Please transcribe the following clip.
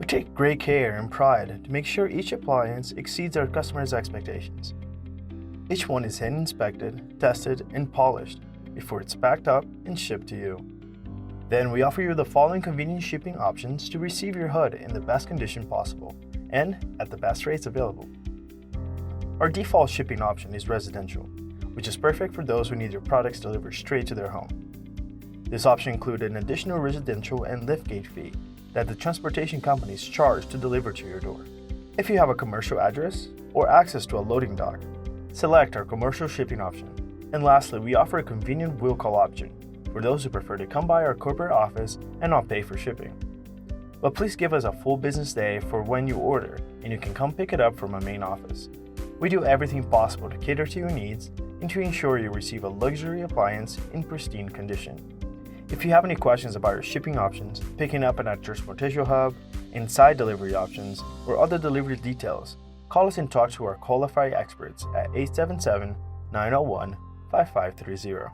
We take great care and pride to make sure each appliance exceeds our customers' expectations. Each one is hand inspected, tested, and polished before it's packed up and shipped to you. Then we offer you the following convenient shipping options to receive your hood in the best condition possible and at the best rates available. Our default shipping option is residential, which is perfect for those who need their products delivered straight to their home. This option includes an additional residential and liftgate fee that the transportation companies charge to deliver to your door. If you have a commercial address or access to a loading dock, select our commercial shipping option. And lastly, we offer a convenient will call option for those who prefer to come by our corporate office and not pay for shipping. But please give us a full business day for when you order, and you can come pick it up from our main office. We do everything possible to cater to your needs and to ensure you receive a luxury appliance in pristine condition. If you have any questions about our shipping options, picking up at our transportation hub, inside delivery options, or other delivery details, call us and talk to our qualified experts at 877-901-5530.